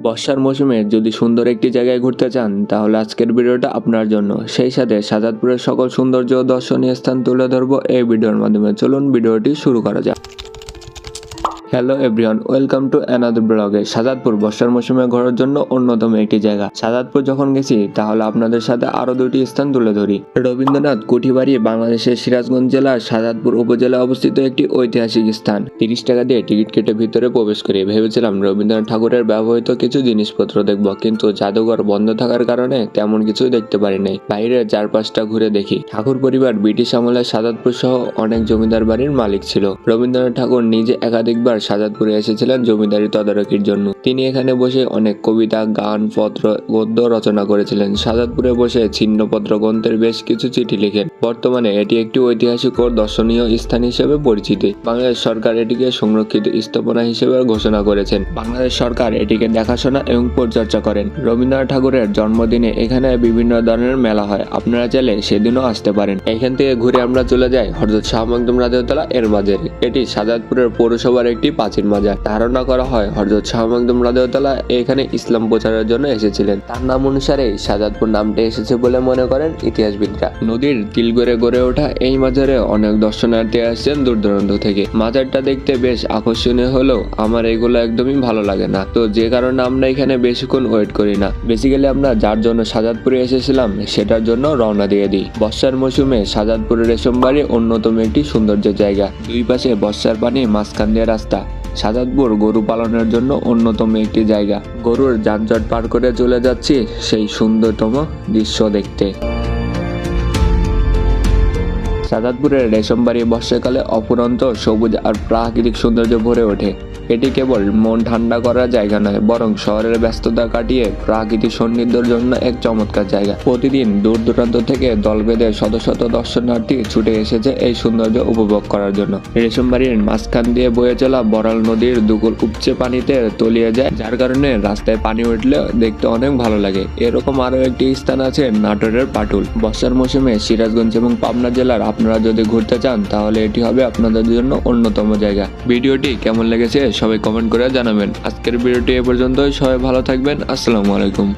বর্ষার মৌসুমে যদি সুন্দর একটি জায়গায় ঘুরতে চান তাহলে আজকের ভিডিওটা আপনার জন্য। সেই সাথে শাহজাদপুরের সকল সৌন্দর্য ও দর্শনীয় স্থান তুলে ধরবো এই ভিডিওর মাধ্যমে। চলুন ভিডিওটি শুরু করা যাক। Hello everyone, welcome to another ব্লগে। শাহজাদপুর বর্ষার মৌসুমে ঘোরার জন্য অন্যতম একটি জায়গা। শাহজাদপুর যখন গেছি তাহলে আপনাদের সাথে আরো দুটি স্থান তুলে ধরি। রবীন্দ্রনাথ কুঠিবাড়ি বাংলাদেশের সিরাজগঞ্জ জেলার শাহজাদপুর উপজেলায় অবস্থিত একটি ঐতিহাসিক স্থান। 30 টাকা দিয়ে টিকিট কেটে ভিতরে প্রবেশ করি। ভেবেছিলাম রবীন্দ্রনাথ ঠাকুরের ব্যবহৃত কিছু জিনিসপত্র দেখব, কিন্তু জাদুঘর বন্ধ থাকার কারণে তেমন কিছু দেখতে পারি নাই। বাইরের চারপাশটা ঘুরে দেখি। ঠাকুর পরিবার ব্রিটিশ আমলে শাহজাদপুর সহ অনেক জমিদার বাড়ির মালিক ছিল। রবীন্দ্রনাথ ঠাকুর নিজে একাধিকবার শাহজাদপুরে এসেছিলেন জমিদারি তদারকির জন্য। তিনি এখানে বসে অনেক কবিতা, গান, পত্র, গদ্য রচনা করেছিলেন। শাহজাদপুরে বসে ছিন্নপত্র গ্রন্থের বেশ কিছু চিঠি লিখেন। বর্তমানে এটি একটি ঐতিহাসিক ও দর্শনীয় স্থান হিসেবে পরিচিত। বাংলাদেশ সরকার এটিকে সংরক্ষিত স্থাপনা হিসেবে ঘোষণা করেছেন। বাংলাদেশ সরকার এটিকে দেখাশোনা এবং পরিচর্যা করেন। রবীন্দ্রনাথ ঠাকুরের জন্মদিনে এখানে বিভিন্ন ধরনের মেলা হয়, আপনারা চাইলে সেদিনও আসতে পারেন। এখান থেকে ঘুরে আমরা চলে যাই হযরত শাহ মখদুম রাদিয়াল্লাহু এর মাজারে। এটি শাহজাদপুরের পৌরসভার একটি প্রাচীন মাজার। ধারণা করা হয় হযরত শাহ মখদুম রাদিয়াল্লাহু এখানে ইসলাম প্রচারের জন্য এসেছিলেন। তার নাম অনুসারে শাহজাদপুর নামটি এসেছে বলে মনে করেন ইতিহাসবিদরা। নদীর তিল গড়ে ওঠা এই মাজারে অনেক দর্শনার্থী আসছেন দূর দূরান্ত থেকে। মাজারটা দেখতে বেশ আকর্ষণীয় হলেও আমার এগুলো একদমই ভালো লাগে না, তো যে কারণে আমরা এখানে বেশিক্ষণ ওয়েট করি না। বেসিক্যালি আমরা যার জন্য শাহজাদপুরে এসেছিলাম সেটার জন্য রওনা দিয়ে দিই। বর্ষার মৌসুমে শাহজাদপুরের রেশমবাড়ি অন্যতম একটি সৌন্দর্যের জায়গা। দুই পাশে বর্ষার পানি, মাঝখান দিয়ে রাস্তা। শাহজাদপুর গরু পালনের জন্য অন্যতম একটি জায়গা। গরুর যানজট পার করে চলে যাচ্ছি সেই সুন্দরতম দৃশ্য দেখতে। শাহজাদপুরের রেশমবাড়ি বর্ষাকালে অফুরন্ত সবুজ আর প্রাকৃতিক সৌন্দর্য ভরে ওঠে। এটি কেবল মন ঠান্ডা করার জায়গা নয়, বরং শহরের ব্যস্ততা কাটিয়ে প্রাকৃতিক সান্নিধ্যের জন্য এক চমৎকার জায়গা। প্রতিদিন দূর দূরান্ত থেকে দল বেঁধে শত শত দর্শনার্থী ছুটে এসেছে এই সৌন্দর্য উপভোগ করার জন্য। রেশমবাড়ির মাঝখান দিয়ে বয়ে চলা বড়াল নদীর দুকুল উপচে পানিতে তলিয়ে যায়, যার কারণে রাস্তায় পানি উঠলে দেখতে অনেক ভালো লাগে। এরকম আরো একটি স্থান আছে নাটোরের পাটুল। বর্ষার মৌসুমে সিরাজগঞ্জ এবং পাবনা জেলার আপনারা যদি ঘুরতে চান তাহলে এটি হবে আপনাদের জন্য অন্যতম জায়গা। ভিডিওটি কেমন লেগেছে সবাই কমেন্ট করে জানাবেন। আজকের ভিডিওটি এ পর্যন্তই। সবাই ভালো থাকবেন। আসসালামু আলাইকুম।